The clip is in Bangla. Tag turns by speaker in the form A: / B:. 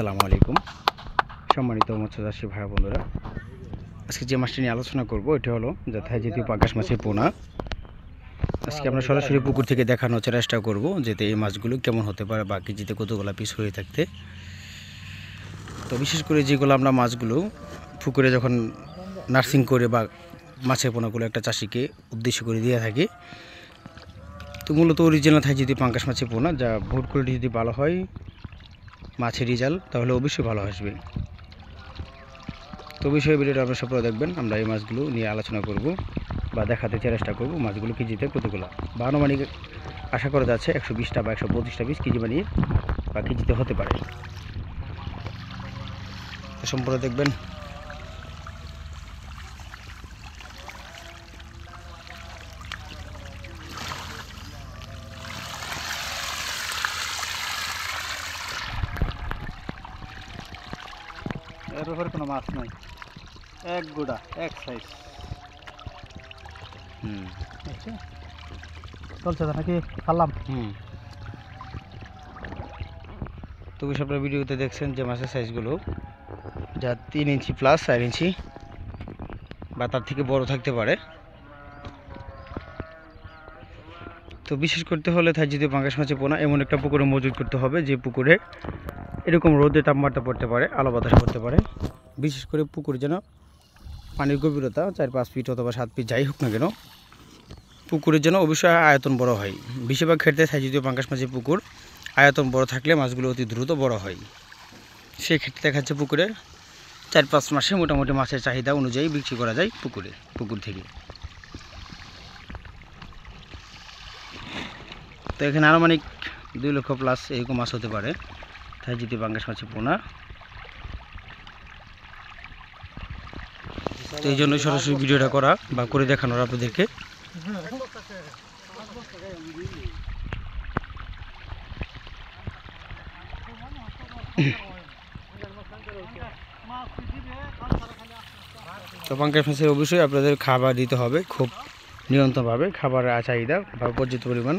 A: আসসালামু আলাইকুম সম্মানিত মৎস্যচাষী ভাই বন্ধুরা, আজকে যে মাছটি নিয়ে আলোচনা করব এটা হলো যথায় জাতীয় পাঙ্গাস মাছের পোনা। আজকে আমরা সরাসরি পুকুর থেকে দেখানোর চেষ্টা করব যাতে এই মাছগুলো কেমন হতে পারে বা কেজিতে কতগুলো পিস হয়ে থাকতে। তো বিশেষ করে যেগুলো আমরা মাছগুলো পুকুরে যখন নার্সিং করে বা মাছের পোনাগুলো একটা চাষিকে উদ্দেশ্য করে দিয়ে থাকি, তো মূলত অরিজিনাল থাই যদি পাঙ্গাস মাছের পোনা, যা ভোট করে যদি ভালো হয় মাছের রেজাল্ট, তাহলে অবশ্যই ভালো আসবে। তো বিষয়ে ভিডিওটা আপনারা সবাই দেখবেন। আমরা এই মাছগুলো নিয়ে আলোচনা করব বা দেখাতে চেষ্টা করব মাছগুলো কেজিতে কতগুলো বা আনুমানিক আশা করা যাচ্ছে 120টা বা 125টা পিস কেজি বানিয়ে বা কেজিতে হতে পারে। তো সম্পূর্ণ দেখবেন।
B: এর উপরে কোনো মাছ নাই, এক গোড়া এক সাইজ। চলছে নাকি খালাম।
A: তো আপনারা ভিডিওতে দেখছেন যে মাছের সাইজগুলো যা 3 ইঞ্চি প্লাস 4 ইঞ্চি বা তার থেকে বড় থাকতে পারে। তো বিশেষ করতে হলে থাই যদি পাঙ্গাস মাছের পোনা এমন একটা পুকুরে মজুত করতে হবে যে পুকুরে এরকম রোদে তাপমাত্রা পড়তে পারে, আলো বাতাস পড়তে পারে। বিশেষ করে পুকুর যেন পানির গভীরতা 4-5 ফিট অথবা 7 ফিট যাই হোক না কেন, পুকুরের যেন অবশ্যই আয়তন বড় হয়। বেশিরভাগ ক্ষেত্রে থাই যদি পাঙ্গাস মাছের পুকুর আয়তন বড় থাকলে মাছগুলো অতি দ্রুত বড় হয়। সেই ক্ষেত্রে দেখা যাচ্ছে পুকুরে 4-5 মাসে মোটামুটি মাছের চাহিদা অনুযায়ী বিক্রি করা যায় পুকুর থেকে। তো এখানে আনুমানিক 2 লক্ষ প্লাস এরকম মাছ হতে পারে থাই যদি পাঙ্গাস মাছের পোনা। তো এই জন্য সরাসরি ভিডিওটা করা বা করে দেখানোর আপনাদেরকে। তো পাঙ্গাস মাছে অবশ্যই আপনাদের খাবার দিতে হবে খুব নিয়ন্ত্রণভাবে, খাবারের চাহিদা বা পর্যাপ্ত পরিমাণ